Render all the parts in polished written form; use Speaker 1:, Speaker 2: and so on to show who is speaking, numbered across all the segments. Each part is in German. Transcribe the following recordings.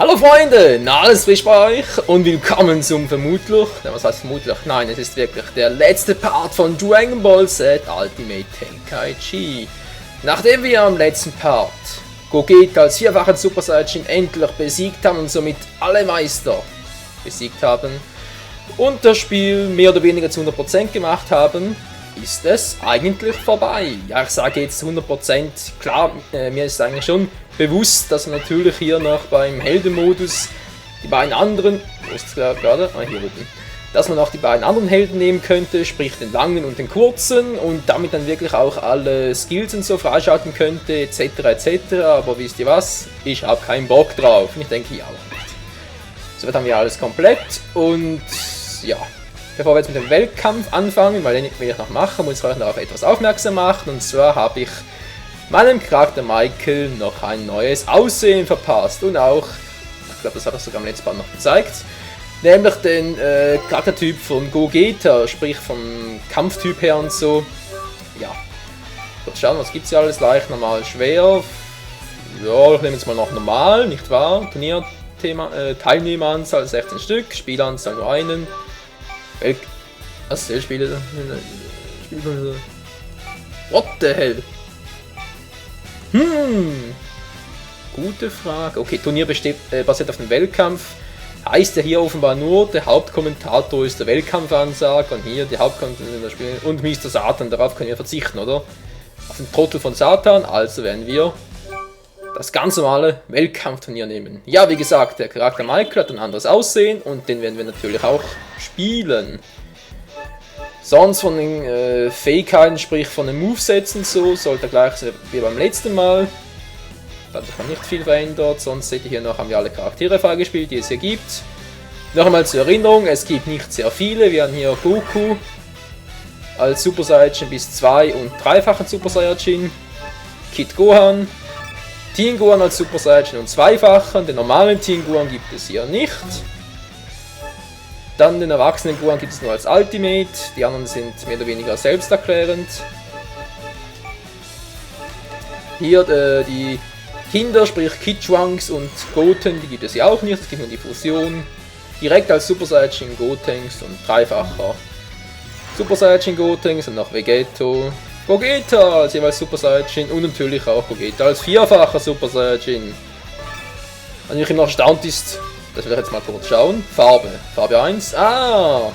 Speaker 1: Hallo Freunde, na alles frisch bei euch und willkommen zum vermutlich, was heißt vermutlich, nein, es ist wirklich der letzte Part von Dragon Ball Z Ultimate Tenkaichi. Nachdem wir am letzten Part Gogeta als vierfachen Super Saiyajin endlich besiegt haben und somit alle Meister besiegt haben und das Spiel mehr oder weniger zu 100% gemacht haben, ist es eigentlich vorbei. Ja, ich sage jetzt 100%, klar, mir ist eigentlich schon bewusst, dass man natürlich hier noch beim Heldenmodus die beiden anderen, wo ist es gerade? Ah, hier oben, dass man auch die beiden anderen Helden nehmen könnte, sprich den langen und den kurzen und damit dann wirklich auch alle Skills und so freischalten könnte, etc. etc. Aber wisst ihr was? Ich habe keinen Bock drauf und ich denke, ihr auch nicht. Soweit haben wir alles komplett und ja. Bevor wir jetzt mit dem Weltkampf anfangen, weil den will ich noch machen, muss ich euch noch auf etwas aufmerksam machen. Und zwar habe ich meinem Charakter Michael noch ein neues Aussehen verpasst. Und auch, ich glaube, das habe ich sogar am letzten Mal noch gezeigt, nämlich den Charaktertyp von Gogeta, sprich vom Kampftyp her und so. Ja, kurz schauen, was gibt es hier alles? Leicht, normal, schwer. Ja, ich nehme jetzt mal noch normal, nicht wahr? Turnierthema, Teilnehmeranzahl 16 Stück, Spieleranzahl nur einen. Was Spiele? What the hell? Gute Frage. Okay, Turnier basiert auf dem Wettkampf. Heißt ja hier offenbar nur, der Hauptkommentator ist der Wettkampfansage und hier der Hauptkommentator in das Spiel und Mr. Satan. Darauf können wir verzichten, oder? Auf den Trottel von Satan, also werden wir das ganz normale Wettkampfturnier nehmen. Ja, wie gesagt, der Charakter Michael hat ein anderes Aussehen und den werden wir natürlich auch spielen. Sonst von den Fähigkeiten, sprich von den Movesets und so, sollte gleich sein wie beim letzten Mal. Da hat sich nicht viel verändert, sonst seht ihr hier noch, haben wir alle Charaktere freigespielt, die es hier gibt. Noch einmal zur Erinnerung, es gibt nicht sehr viele, wir haben hier Goku als Super Saiyajin bis 2 und 3-fachen Super Saiyajin, Kid Gohan, Teen Gohan als Super Saiyajin und 2-fachen, den normalen Teen Gohan gibt es hier nicht. Dann den erwachsenen Gohan gibt es nur als Ultimate, die anderen sind mehr oder weniger selbsterklärend. Hier die Kinder, sprich Kid Trunks und Goten, die gibt es hier auch nicht, es gibt nur die Fusion. Direkt als Super Saiyajin Gotenks und 3-facher Super Saiyajin Gotenks und noch Vegeto. Gogeta als jeweils Super Saiyajin und natürlich auch Gogeta als 4-facher Super Saiyajin. Was mich immer erstaunt ist, das will ich jetzt mal kurz schauen. Farbe 1. Ah!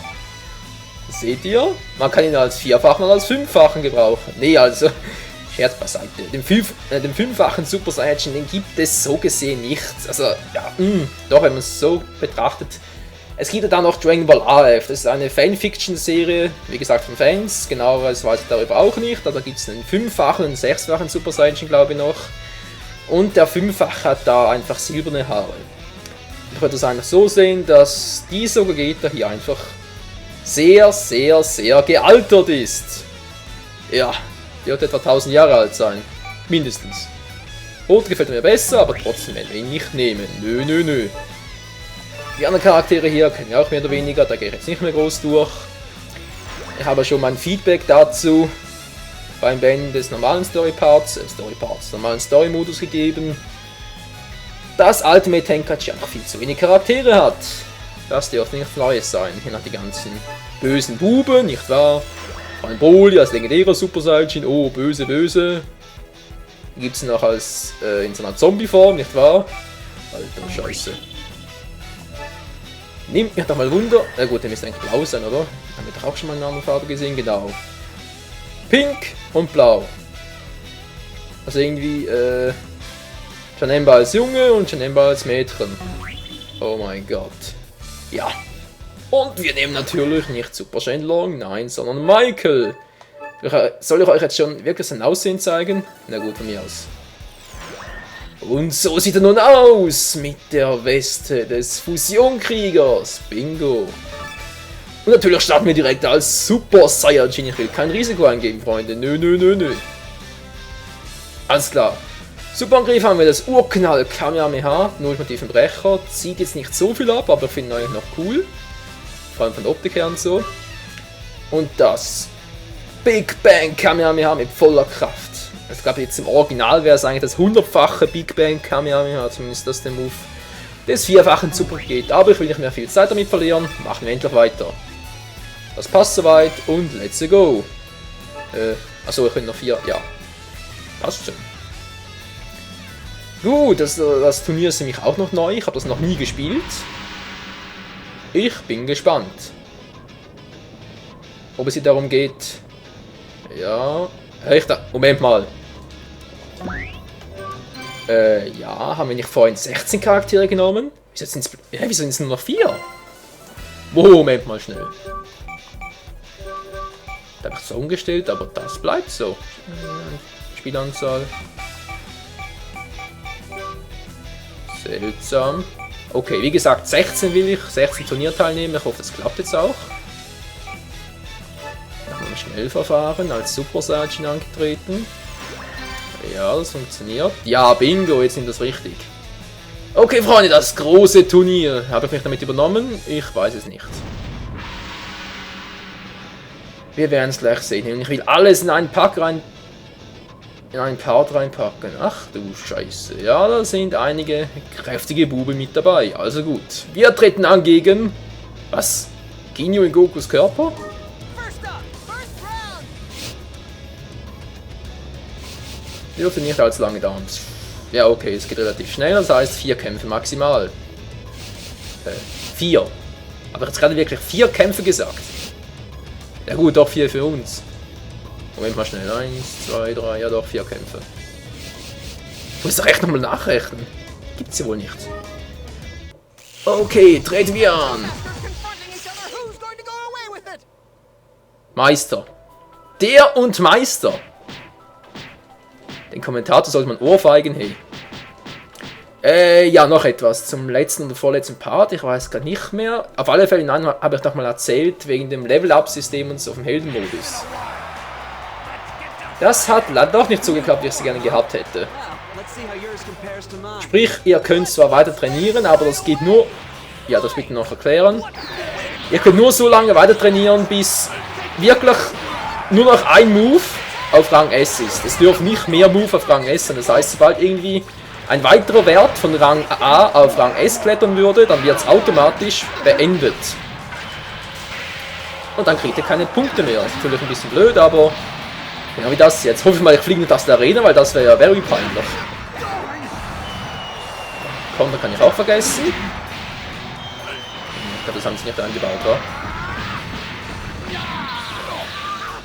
Speaker 1: Seht ihr? Man kann ihn als 4-fachen oder als 5-fachen gebrauchen. Nee, also, Scherz beiseite. Den 5-fachen Super Saiyajin, den gibt es so gesehen nicht. Also, ja, doch, wenn man es so betrachtet. Es gibt ja dann noch Dragon Ball AF, das ist eine Fanfiction-Serie, wie gesagt von Fans, genaueres weiß ich darüber auch nicht, aber da gibt es einen 5-fachen und 6-fachen Super Saiyajin, glaube ich noch. Und der 5-fach hat da einfach silberne Haare. Ich würde es einfach so sehen, dass dieser Gogeta hier einfach sehr, sehr, sehr gealtert ist. Ja, der wird etwa 1000 Jahre alt sein, mindestens. Rot gefällt mir besser, aber trotzdem werden wir ihn nicht nehmen, nö. Die anderen Charaktere hier kennen wir auch mehr oder weniger, da gehe ich jetzt nicht mehr groß durch. Ich habe schon mein Feedback dazu beim Beenden des normalen normalen Story-Modus gegeben. Dass Ultimate Tenkaichi einfach viel zu wenig Charaktere hat. Das dürfte nichts Neues sein. Hier noch die ganzen bösen Buben, nicht wahr? Vor allem Broly als legendärer Super Saiyajin, oh böse. Hier gibt es noch als in so einer Zombie-Form, nicht wahr? Alter Scheiße. Nimmt mich doch mal Wunder. Na gut, der müsste eigentlich blau sein, oder? Haben wir doch auch schon mal eine andere Farbe gesehen, genau. Pink und blau. Also irgendwie, Janemba als Junge und Janemba als Mädchen. Oh mein Gott. Ja. Und wir nehmen natürlich nicht Super Shenlong, nein, sondern Michael. Soll ich euch jetzt schon wirklich sein Aussehen zeigen? Na gut, von mir aus. Und so sieht er nun aus mit der Weste des Fusionkriegers. Bingo. Und natürlich starten wir direkt als Super Saiyajin. Ich will kein Risiko eingeben, Freunde. Nö. Alles klar. Superangriff haben wir das Urknall Kamehameha. Ultimativen Brecher. Zieht jetzt nicht so viel ab, aber ich finde ihn eigentlich noch cool. Vor allem von der Optik her und so. Und das Big Bang Kamehameha mit voller Kraft. Ich glaube, jetzt im Original wäre es eigentlich das 100-fache Big Bang Kamehameha, zumindest das der Move. des vierfachen Super geht. Aber ich will nicht mehr viel Zeit damit verlieren. Machen wir endlich weiter. Das passt soweit und let's go. Achso, wir können noch 4. Ja. Passt schon. Gut, das Turnier ist nämlich auch noch neu. Ich habe das noch nie gespielt. Ich bin gespannt. Ob es hier darum geht. Ja. Moment mal. Ja, haben wir nicht vorhin 16 Charaktere genommen? Wieso sind es nur noch 4? Moment mal schnell. Da habe ich es so umgestellt, aber das bleibt so. Spielanzahl. Seltsam. Okay, wie gesagt, 16 will ich, 16 Turnierteilnehmer. Ich hoffe, das klappt jetzt auch. Nach einem Schnellverfahren als Super Saiyan angetreten. Ja, das funktioniert. Ja, bingo, jetzt nimmt das richtig. Okay, Freunde, das große Turnier. Habe ich mich damit übernommen? Ich weiß es nicht. Wir werden es gleich sehen. Und ich will alles in einen Pack rein... in einen Part reinpacken. Ach du Scheiße. Ja, da sind einige kräftige Buben mit dabei. Also gut. Wir treten an gegen... Was? Ginyu in Gokus Körper? Dürfte nicht allzu lange dauern. Ja, okay, es geht relativ schnell. Das heißt 4 Kämpfe maximal. 4. Aber jetzt gerade wirklich 4 Kämpfe gesagt. Ja gut, doch 4 für uns. Moment mal schnell. 1, 2, 3, ja doch 4 Kämpfe. Du musst doch echt nochmal nachrechnen. Gibt's ja wohl nicht. Okay, treten wir an. Meister. Der und Meister. Den Kommentator sollte man ohrfeigen, hey. Ja, noch etwas zum letzten und vorletzten Part. Ich weiß gar nicht mehr. Auf alle Fälle, nein, habe ich doch mal erzählt, wegen dem Level-Up-System und so auf dem Heldenmodus. Das hat leider doch nicht so geklappt, wie ich es gerne gehabt hätte. Sprich, ihr könnt zwar weiter trainieren, aber das geht nur... Ja, das bitte noch erklären. Ihr könnt nur so lange weiter trainieren, bis wirklich nur noch ein Move auf Rang S ist. Es dürfen nicht mehr Move auf Rang S sein. Das heißt, sobald irgendwie ein weiterer Wert von Rang A auf Rang S klettern würde, dann wird es automatisch beendet. Und dann kriegt ihr keine Punkte mehr. Das ist natürlich ein bisschen blöd, aber genau wie das jetzt. Hoffe ich mal, ich fliege nicht aus der Arena, weil das wäre ja very peinlich. Komm, da kann ich auch vergessen. Ich glaube, das haben sie nicht eingebaut, wa?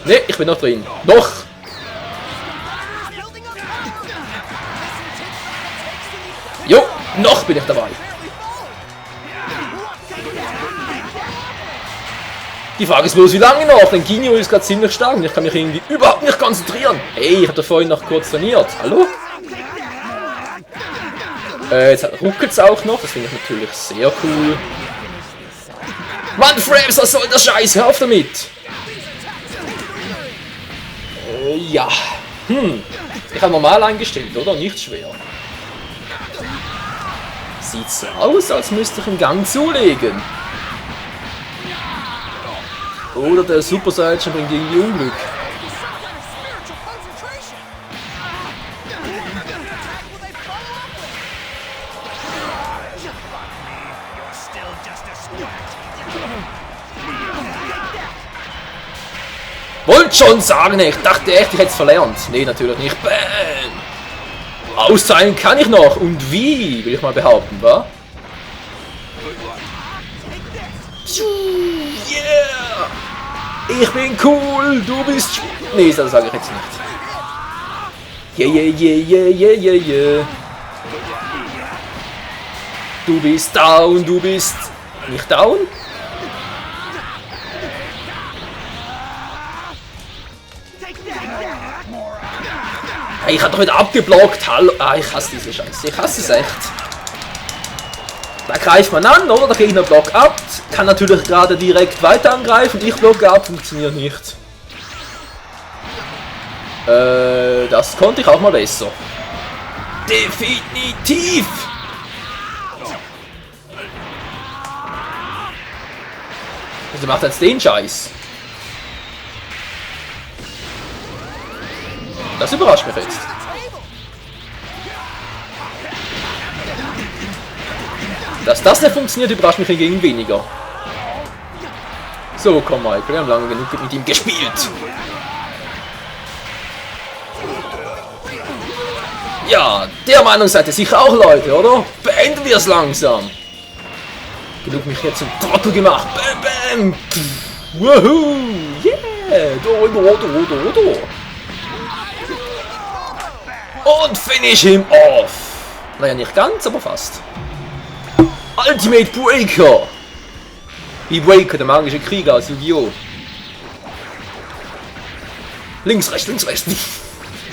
Speaker 1: Ne, ich bin noch drin. Noch! Jo, noch bin ich dabei. Die Frage ist bloß, wie lange noch? Denn Ginyu ist gerade ziemlich stark und ich kann mich irgendwie überhaupt nicht konzentrieren. Hey, ich habe da vorhin noch kurz trainiert. Hallo? Jetzt ruckelt es auch noch. Das finde ich natürlich sehr cool. Mann, Frames, was soll der Scheiß? Hör auf damit! Ja. Ich habe normal eingestellt, oder? Nicht schwer. Sieht so aus, als müsste ich einen Gang zulegen. Oder der Super Saiyan bringt irgendwie Unglück. Wollt schon sagen, ich dachte echt, ich hätte es verlernt. Nee, natürlich nicht. Bam! Austeilen kann ich noch. Und wie, will ich mal behaupten, wa? Yeah! Ich bin cool, du bist... Nee, das sage ich jetzt nicht. Yeah. Du bist down, du bist... Nicht down? Hey, ich hab doch wieder abgeblockt, hallo. Ah, ich hasse diese Scheiße. Ich hasse es echt. Da greift man an, oder? Der Gegner blockt ab. Kann natürlich gerade direkt weiter angreifen. Ich blocke ab, funktioniert nicht. Das konnte ich auch mal besser. Definitiv! Also macht jetzt den Scheiß. Das überrascht mich jetzt. Dass das nicht funktioniert, überrascht mich hingegen weniger. So, komm Michael, wir haben lange genug mit ihm gespielt. Ja, der Meinung seid ihr sicher auch, Leute, oder? Beenden wir es langsam. Genug mich jetzt zum Trottel gemacht. Bam, bam. Woohoo. Yeah. Do. Und finish him off. Naja, nicht ganz, aber fast. Ultimate Breaker. Wie Breaker, der magische Krieger aus Yu-Gi-Oh! Links, rechts.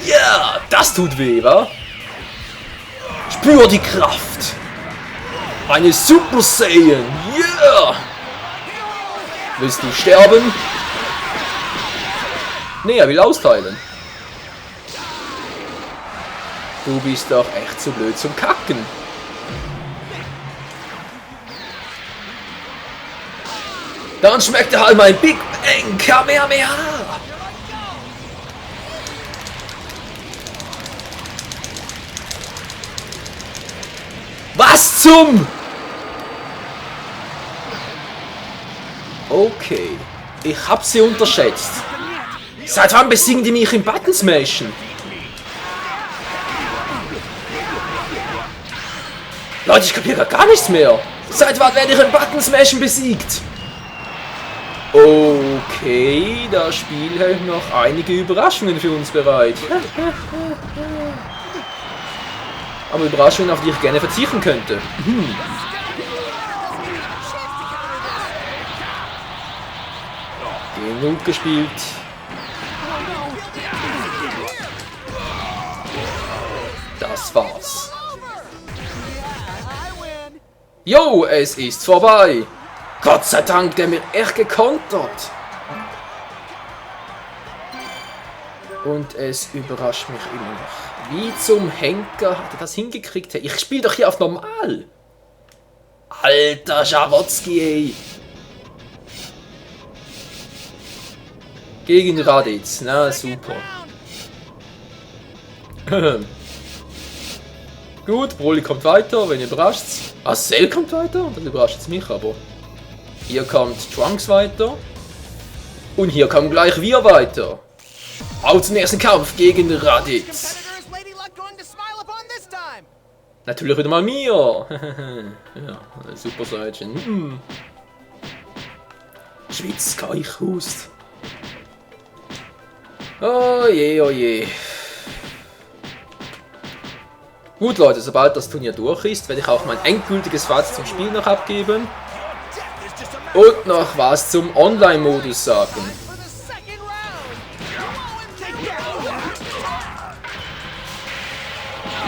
Speaker 1: Ja, yeah, das tut weh, wa? Spür die Kraft. Eine Super Saiyan. Yeah. Willst du sterben? Nee, er will austeilen. Du bist doch echt zu blöd zum Kacken. Dann schmeckt er halt mein Big Bang Kamehameha. Was zum? Okay, ich hab sie unterschätzt. Seit wann besiegen die mich im Button Smashen? Leute, ich kapiere gar nichts mehr. Seit wann werde ich im Button Smashen besiegt? Okay, das Spiel hält noch einige Überraschungen für uns bereit. Aber Überraschungen, auf die ich gerne verzichten könnte. Genug gespielt. Das war's. Jo, es ist vorbei. Gott sei Dank, der mir echt gekontert. Und es überrascht mich immer noch. Wie zum Henker hat er das hingekriegt? Ich spiele doch hier auf normal. Alter Scharotzki, ey. Gegen Raditz, na super. Gut, Broly kommt weiter, wenn ihr überrascht's. Ah, Cell kommt weiter? Dann überrascht's mich aber. Hier kommt Trunks weiter. Und hier kommen gleich wir weiter. Auf zum ersten Kampf gegen Raditz. Natürlich wieder mal mir. Ja, Super Saiyan. Schwitz, Keich, Hust. Oh je, oh je. Gut Leute, sobald das Turnier durch ist, werde ich auch mein endgültiges Fazit zum Spiel noch abgeben. Und noch was zum Online-Modus sagen.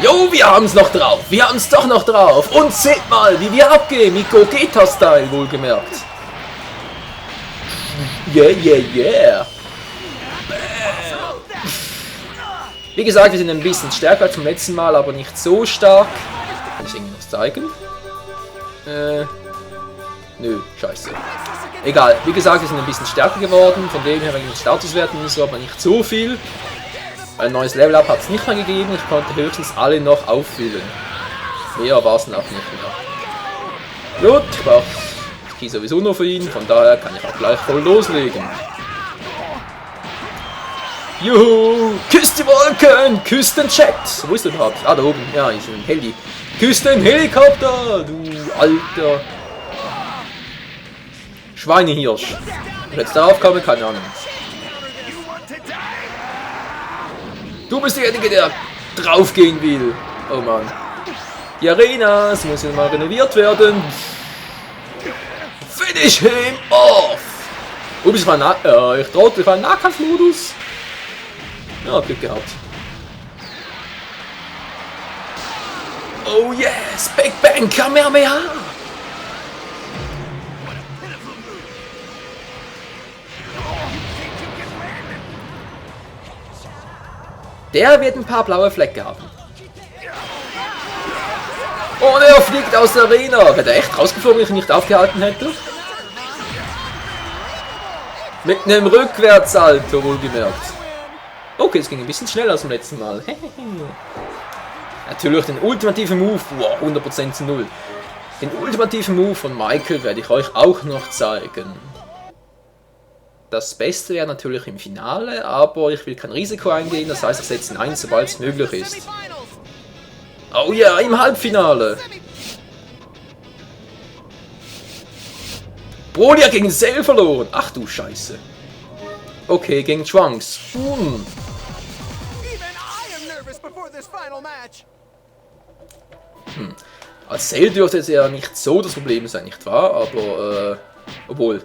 Speaker 1: Jo, wir haben's noch drauf. Wir haben's doch noch drauf. Und seht mal, wie wir abgehen. Mit Gogeta-Style, wohlgemerkt. Yeah. Wie gesagt, wir sind ein bisschen stärker als zum letzten Mal, aber nicht so stark. Kann ich irgendwas zeigen? Nö, scheiße. Egal, wie gesagt, wir sind ein bisschen stärker geworden. Von dem her wegen den Statuswerten und so, aber nicht so viel. Ein neues Level-Up hat es nicht mehr gegeben. Ich konnte höchstens alle noch auffüllen. Mehr war es noch nicht mehr. Gut, ich brauche das Key sowieso nur für ihn. Von daher kann ich auch gleich voll loslegen. Juhu! Küsst die Wolken! Küsst den Chat! Wo ist der überhaupt? Ah, da oben. Ja, ist ein Heli. Küsst den Helikopter! Du alter Schweinehirsch. Ob ich jetzt darauf komme, keine Ahnung. Du bist derjenige, der draufgehen will. Oh Mann. Die Arena, es muss ja mal renoviert werden. Finish him off! Ups, ich war im Nahkampfmodus. Ja, Glück gehabt. Oh yes! Big Bang Kamehameha! Der wird ein paar blaue Flecke haben. Und er fliegt aus der Arena. Wäre der echt rausgeflogen, wenn ich ihn nicht aufgehalten hätte? Mit einem Rückwärtssalto, wohlgemerkt. Okay, es ging ein bisschen schneller als beim letzten Mal. Natürlich den ultimativen Move. Wow, 100% zu 0. Den ultimativen Move von Michael werde ich euch auch noch zeigen. Das Beste wäre natürlich im Finale, aber ich will kein Risiko eingehen, das heißt, ich setze ihn ein, sobald es möglich ist. Oh ja, im Halbfinale! Broly hat gegen Cell verloren! Ach du Scheiße! Okay, gegen Trunks. Als Cell dürfte es ja nicht so das Problem sein, nicht wahr? Aber, obwohl...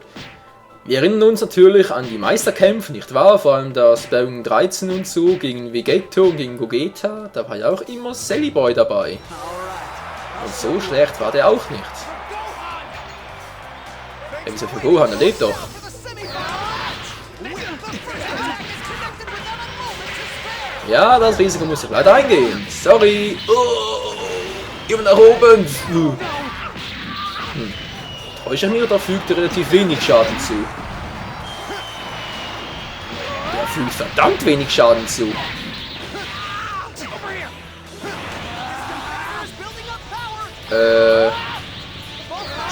Speaker 1: Wir erinnern uns natürlich an die Meisterkämpfe, nicht wahr? Vor allem das Splatoon 13 und so, gegen Vegetto und gegen Gogeta. Da war ja auch immer Sally Boy dabei. Und so schlecht war der auch nicht. Ebenso für Gohan, er lebt doch. Ja, das Risiko muss ich leider eingehen. Sorry. Oh, immer nach oben. Täusche ich mich, da fügt er relativ wenig Schaden zu. Der fügt verdammt wenig Schaden zu.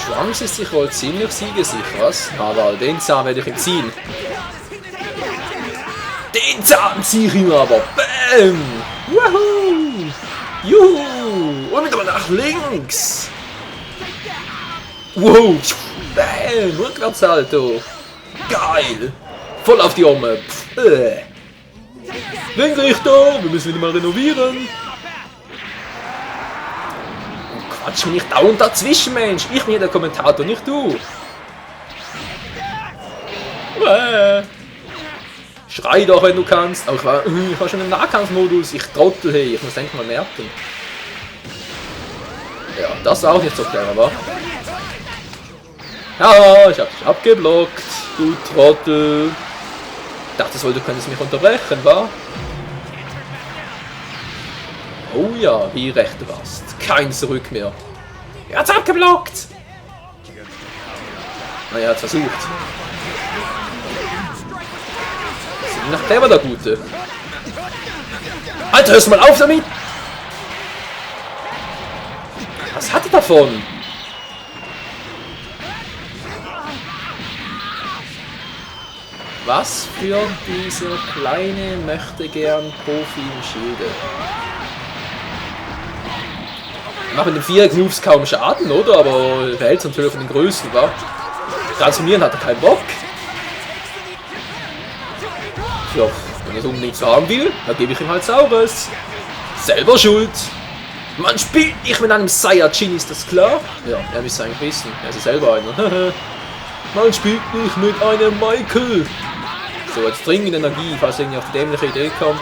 Speaker 1: Trunks ist sich wohl ziemlich siegesicher, was? Aber den Zahn werde ich ihm ziehen. Den Zahn ziehe ich ihm aber. Bam! Woohoo! Juhu! Und wieder mal nach links! Wow! Bam! Rückwärtssalto! Geil! Voll auf die Arme! Windrichter! Wir müssen wieder mal renovieren! Quatsch mich nicht dauernd dazwischen, Mensch! Ich bin der Kommentator, nicht du! Schrei doch, wenn du kannst! Aber ich war schon im Nahkampfmodus, ich trottel, hey! Ich muss endlich mal merken! Ja, das war auch nicht so clever, wa? Ja, ich hab dich abgeblockt, du Trottel. Ich dachte wohl, du könntest mich unterbrechen, wa? Oh ja, wie recht du warst. Kein Zurück mehr. Er hat's abgeblockt! Naja, er hat's versucht. Ist noch clever, der Gute. Alter, hörst du mal auf damit! Was hat er davon? Was für dieser kleine möchte-gern Profi im Schilde? Macht mit den Viereck-Moves kaum Schaden, oder? Aber er hält natürlich von den Größten, wa? Transformieren hat er keinen Bock. Ja, wenn er es unbedingt so haben will, dann gebe ich ihm halt Saures. Selber schuld. Man spielt nicht mit einem Saiyajin, ist das klar? Ja, er müsste eigentlich wissen. Er ist ja selber einer. Man spielt nicht mit einem Michael. So, jetzt dringend Energie, falls er irgendwie auf die dämliche Idee kommt,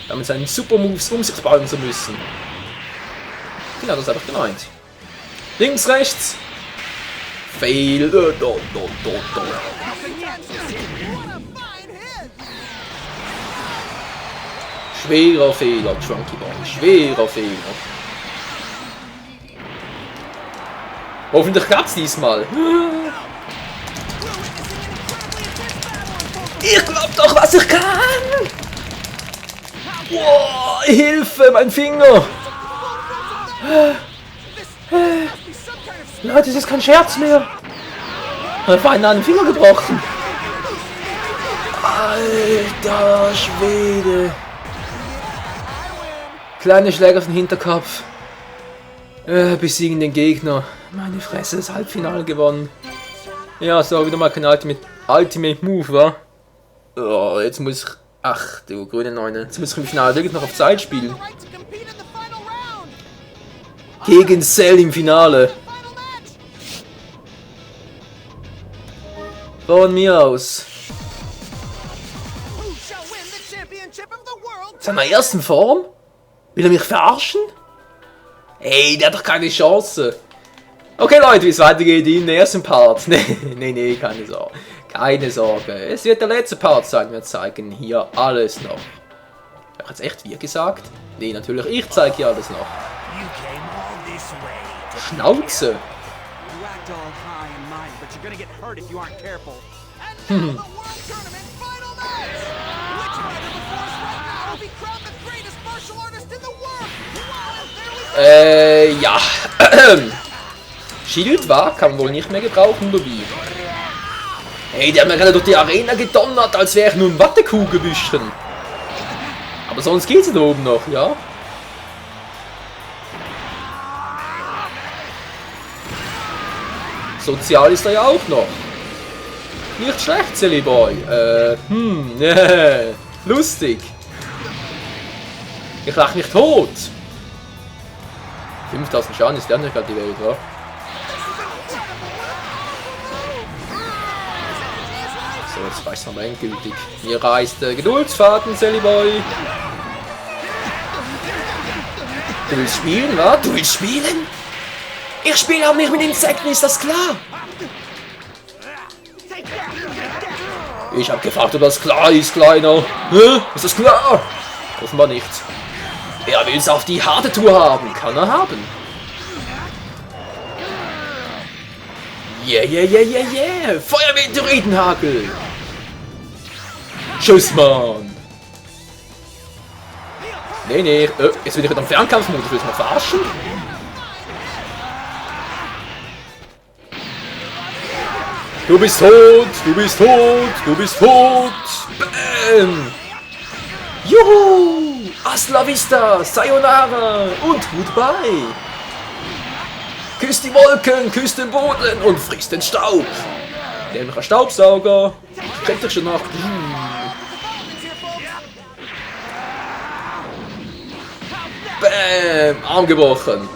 Speaker 1: da mit seinen Super-Moves um sich bauen zu müssen. Genau, das habe ich gemeint. Links, rechts. Fail. Schwerer Fehler, Trunky Boy. Schwerer Fehler. Hoffentlich klappt's diesmal. Ich glaub doch, was ich kann! Wow, Hilfe, mein Finger! Leute, das ist kein Scherz mehr! Ich habe beinahe einen Finger gebrochen! Alter Schwede! Kleine Schläge auf den Hinterkopf. Besiegen den Gegner. Meine Fresse, das Halbfinale gewonnen. Ja, so wieder mal kein Ultimate Move, wa? Oh, jetzt muss ich... Ach, du grüne Neune. Jetzt muss ich im Finale wirklich noch auf Zeit spielen. Gegen Cell im Finale. Von mir aus. Seiner ersten Form? Will er mich verarschen? Ey, der hat doch keine Chance. Okay Leute, wie es weitergeht in den ersten Part. Nee, keine Sorge. Keine Sorge. Es wird der letzte Part sein. Wir zeigen hier alles noch. Hab ich jetzt echt wir gesagt? Nee, natürlich, ich zeige hier alles noch. Schnauze. Ja. Schild war, kann man wohl nicht mehr gebrauchen, oder wie? Hey, der hat mir gerade durch die Arena gedonnert, als wäre ich nur ein Wattekugelbüschchen. Aber sonst geht's da oben noch, ja? Sozial ist er ja auch noch. Nicht schlecht, Silly Boy. Lustig. Ich lach mich tot. 5000 Schaden ist ja nicht gerade die Welt, oder? So, jetzt reicht es nochmal endgültig. Mir reißt der Geduldsfaden, Silly Boy. Du willst spielen, wa? Du willst spielen? Ich spiele auch nicht mit Insekten, ist das klar? Ich hab gefragt, ob das klar ist, Kleiner. Hä? Ist das klar? Offenbar nicht. Er will's auf die harte Tour haben. Kann er haben. Yeah, yeah, yeah, yeah, yeah. Feuermeteoritenhagel. Tschüss, Mann. Nee. Jetzt bin ich wieder am Fernkampfmodus. Willst du mich verarschen? Du bist tot, du bist tot, du bist tot. Bam. Juhu. Hasta la vista, sayonara und goodbye. Küsst die Wolken, küsst den Boden und frisst den Staub. Nämlich ein Staubsauger. Steckt euch schon nach. Bam, Arm gebrochen.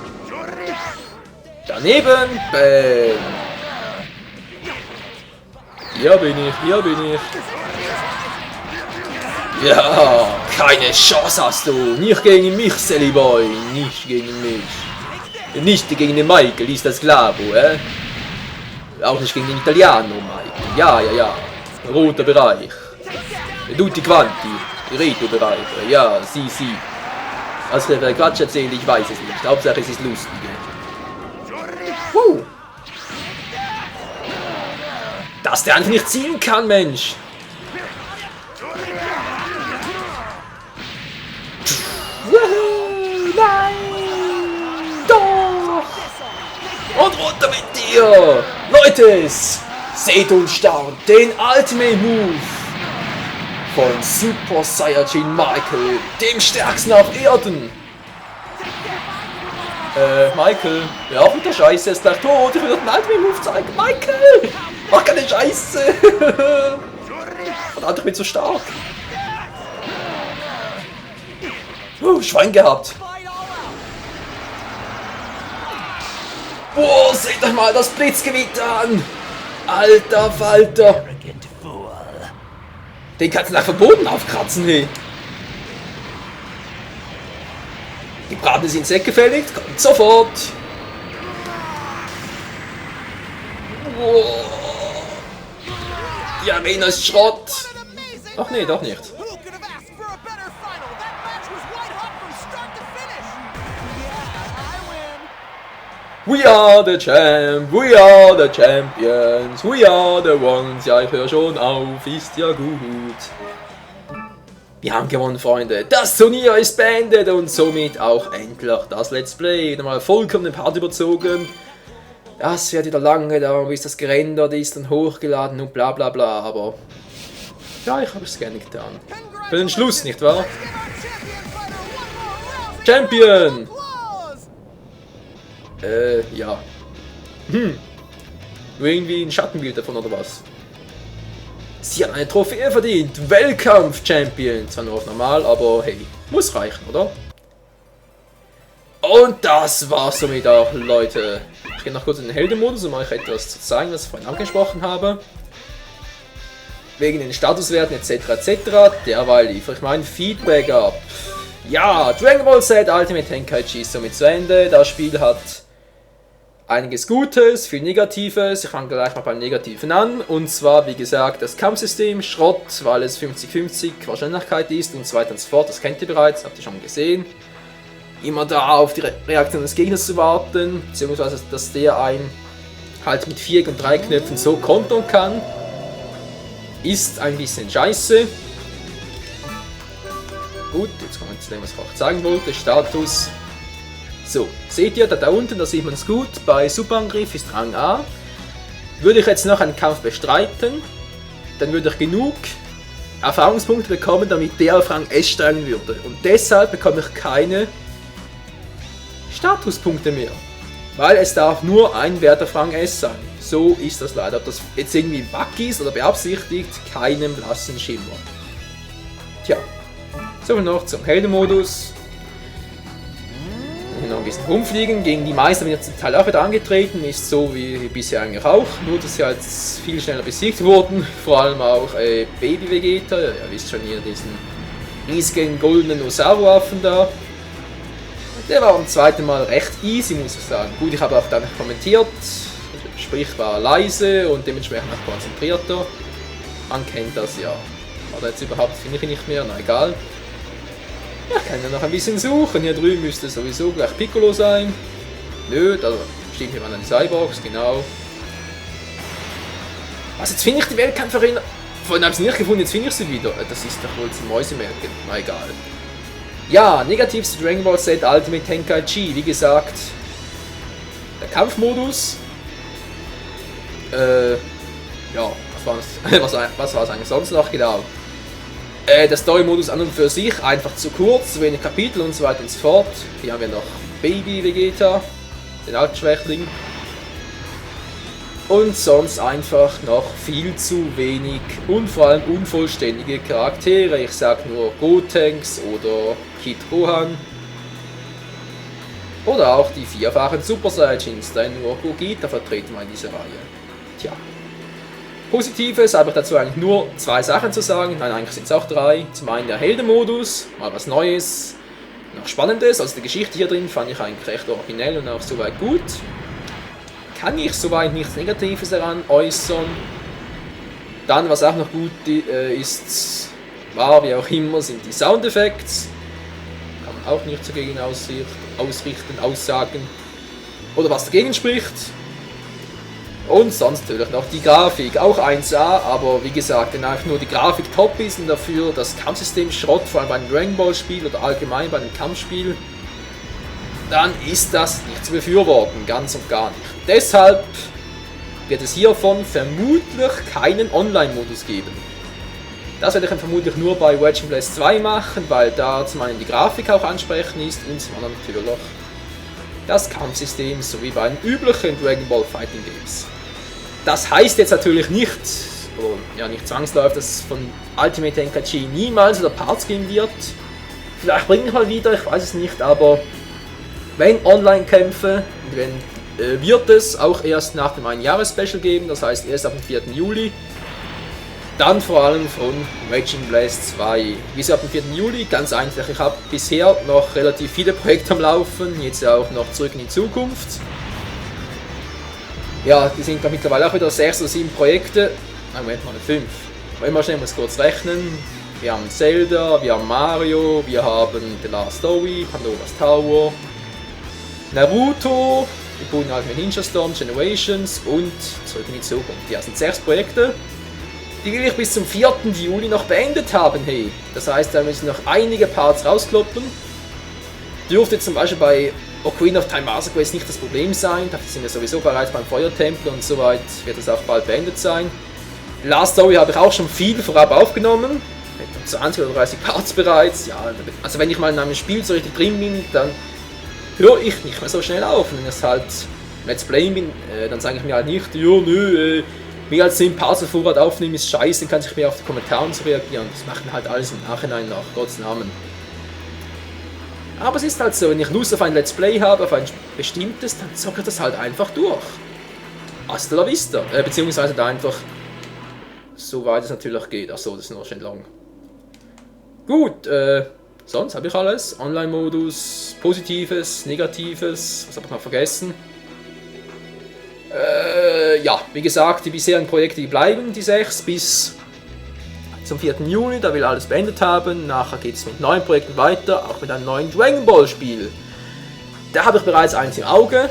Speaker 1: Daneben, bam. Hier bin ich, hier bin ich. Ja, keine Chance hast du. Nicht gegen mich, Silly Boy. Nicht gegen mich. Nicht gegen den Michael, ist das klar, Auch nicht gegen den Italiano, Michael. Ja. Roter Bereich. Tutti quanti. Reto-Bereich. Ja, sie. Also der Quatsch erzählt, ich weiß es nicht. Hauptsache es ist lustig. Dass der einfach nicht ziehen kann, Mensch. Nein! Doch! Und runter mit dir! Leute, seht und staunt den Ultimate Move von Super Saiyajin Michael, dem stärksten auf Erden. Michael, ja, mit der Scheiße ist gleich tot. Ich will doch den Ultimate Move zeigen. Michael! Mach keine Scheiße! Verdammt, ich bin so stark. Schwein gehabt. Boah, seht euch mal das Blitzgewitter an. Alter Falter. Den kannst du nach dem Boden aufkratzen, hey. Gebratenes Insekt gefällig? Kommt sofort. Boah. Die Arena ist Schrott. Ach nee, doch nicht. We are the champ, we are the champions, we are the ones. Ja, ich höre schon auf, ist ja gut. Wir haben gewonnen, Freunde. Das Turnier ist beendet und somit auch endlich das Let's Play. Wieder mal vollkommen den Part überzogen. Das wird wieder lange dauern, bis das gerendert ist und hochgeladen und bla bla bla, aber ja, ich habe es gerne getan. Für den Schluss, nicht wahr? Champion! Ja. Irgendwie ein Schattenbild davon oder was? Sie haben eine Trophäe verdient. Welcome, Champion. Zwar nur auf normal, aber hey, muss reichen, oder? Und das war's somit auch, Leute. Ich gehe noch kurz in den Heldenmodus, um euch etwas zu zeigen, was ich vorhin angesprochen habe. Wegen den Statuswerten etc. Derweil liefere ich mein Feedback ab. Ja, Dragon Ball Z Ultimate Tenkaichi ist somit zu Ende. Das Spiel hat einiges Gutes, viel Negatives. Ich fange gleich mal beim Negativen an. Und zwar, wie gesagt, das Kampfsystem Schrott, weil es 50-50 Wahrscheinlichkeit ist und so weiter und so fort. Das kennt ihr bereits, habt ihr schon gesehen. Immer da auf die Reaktion des Gegners zu warten, beziehungsweise dass der einen halt mit 4 und 3 Knöpfen so kontern kann, ist ein bisschen scheiße. Gut, jetzt kommen wir zu dem, was ich auch sagen wollte. Status. So, seht ihr da unten, da sieht man es gut, bei Superangriff ist Rang A. Würde ich jetzt noch einen Kampf bestreiten, dann würde ich genug Erfahrungspunkte bekommen, damit der auf Rang S steigen würde. Und deshalb bekomme ich keine Statuspunkte mehr. Weil es darf nur ein Wert auf Rang S sein. So ist das leider. Ob das jetzt irgendwie ein Bug ist oder beabsichtigt, keinen blassen Schimmer. Tja, so noch zum Heldenmodus. Hier noch ein bisschen rumfliegen. Gegen die Meister bin ich zum Teil auch wieder angetreten. Ist so wie bisher eigentlich auch. Nur, dass sie halt viel schneller besiegt wurden. Vor allem auch Baby Vegeta. Ihr wisst schon hier diesen riesigen goldenen Osaru-Affen da. Der war beim zweiten Mal recht easy, muss ich sagen. Gut, ich habe auch dann kommentiert. Sprich, war leise und dementsprechend auch konzentrierter. Man kennt das ja. Aber jetzt überhaupt finde ich ihn nicht mehr. Na egal. Ja, ich kann ja noch ein bisschen suchen. Hier drüben müsste sowieso gleich Piccolo sein. Nö, da steht hier an die Cyborgs, genau. Also jetzt finde ich die Weltkämpferin. Vorhin habe ich sie nicht gefunden, jetzt finde ich sie wieder. Das ist doch wohl zum Mäusemelken. Na egal. Ja, negativ zu Dragon Ball Z Ultimate Tenkaichi. Wie gesagt, der Kampfmodus. Ja, was war es eigentlich sonst noch? Genau. Der Story-Modus an und für sich einfach zu kurz, zu wenig Kapitel und so weiter und so fort. Hier haben wir noch Baby Vegeta, den alten Schwächling. Und sonst einfach noch viel zu wenig und vor allem unvollständige Charaktere. Ich sag nur Gotenks oder Kid Gohan. Oder auch die vierfachen Super Saiyajins, da nur Gogeta vertreten war in dieser Reihe. Tja. Positives habe ich dazu eigentlich nur zwei Sachen zu sagen. Nein, eigentlich sind es auch drei. Zum einen der Heldenmodus, mal was Neues, noch Spannendes. Also die Geschichte hier drin fand ich eigentlich recht originell und auch soweit gut. Kann ich soweit nichts Negatives daran äußern. Dann, was auch noch gut ist, war wie auch immer, sind die Soundeffekte. Kann man auch nicht dagegen aussagen. Oder was dagegen spricht. Und sonst natürlich noch die Grafik, auch 1A, aber wie gesagt, wenn einfach nur die Grafik top ist und dafür das Kampfsystem Schrott, vor allem bei einem Dragon Ball Spiel oder allgemein bei einem Kampfspiel, dann ist das nicht zu befürworten, ganz und gar nicht. Deshalb wird es hiervon vermutlich keinen Online-Modus geben. Das werde ich dann vermutlich nur bei Wedge Blast 2 machen, weil da zum einen die Grafik auch ansprechend ist und zum anderen natürlich das Kampfsystem sowie bei den üblichen Dragon Ball Fighting Games. Das heißt jetzt natürlich nicht, oder ja nicht zwangsläufig, dass es von Ultimate Tenkaichi niemals oder Parts geben wird. Vielleicht bringe ich mal wieder, ich weiß es nicht, aber wenn Online-Kämpfe, wird es auch erst nach dem Einjahres-Special geben, das heißt erst ab dem 4. Juli. Dann vor allem von Raging Blast 2. Wieso ab dem 4. Juli? Ganz einfach, ich habe bisher noch relativ viele Projekte am Laufen, jetzt auch noch zurück in die Zukunft. Ja, die sind mittlerweile auch wieder 6 oder 7 Projekte. Nein, Moment mal, 5. Aber immer schnell, muss kurz rechnen. Wir haben Zelda, wir haben Mario, wir haben The Last Story, Pandora's Tower, Naruto, die Bullen Ultimate Ninja Storm, Generations und zurück in die Zukunft. Ja, das sind 6 Projekte. Die will ich bis zum 4. Juli noch beendet haben, hey. Das heißt, da müssen noch einige Parts rauskloppen. Dürfte zum Beispiel bei Ocarina of Time Master Quest nicht das Problem sein. Dafür sind wir sowieso bereits beim Feuertempel und soweit wird es auch bald beendet sein. Last Story habe ich auch schon viel vorab aufgenommen. Mit 20 oder 30 Parts bereits. Ja, also wenn ich mal in einem Spiel so richtig drin bin, dann höre ich nicht mehr so schnell auf. Und wenn ich halt Let's Play bin, dann sage ich mir halt nicht, jo, nö, mehr als 10 Parts auf Vorrat aufnehmen ist scheiße, dann kann ich mehr auf die Kommentare zu reagieren. Das macht mir halt alles im Nachhinein nach, Gottes Namen. Aber es ist halt so, wenn ich Lust auf ein Let's Play habe, auf ein bestimmtes, dann zocke ich das halt einfach durch. Hasta la vista. Beziehungsweise da einfach, soweit es natürlich geht. Achso, das ist noch schön lang. Gut, sonst habe ich alles. Online-Modus, Positives, Negatives, was habe ich noch vergessen? Ja, wie gesagt, die bisherigen Projekte, die bleiben, die 6, bis zum 4. Juni, da will alles beendet haben. Nachher geht es mit neuen Projekten weiter, auch mit einem neuen Dragon Ball Spiel. Da habe ich bereits eins im Auge,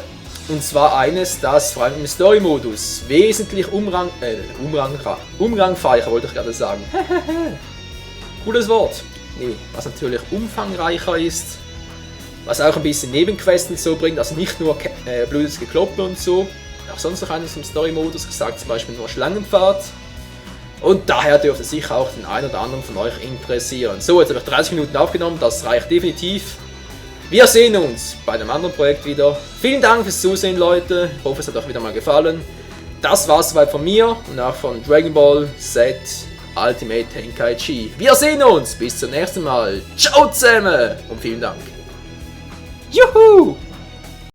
Speaker 1: und zwar eines, das vor allem im Story-Modus wesentlich umfangreicher, wollte ich gerade sagen. Cooles Wort. Nee, was natürlich umfangreicher ist. was auch ein bisschen Nebenquesten so bringt, also nicht nur blödes Gekloppe und so, auch sonst noch eines im Story-Modus, gesagt zum Beispiel nur Schlangenpfad. Und daher dürfte sicher auch den einen oder anderen von euch interessieren. So, jetzt habe ich 30 Minuten aufgenommen, das reicht definitiv. Wir sehen uns bei einem anderen Projekt wieder. Vielen Dank fürs Zusehen, Leute. Ich hoffe, es hat euch wieder mal gefallen. Das war's soweit von mir und auch von Dragon Ball Z Ultimate Tenkaichi. Wir sehen uns. Bis zum nächsten Mal. Ciao zusammen und vielen Dank. Juhu!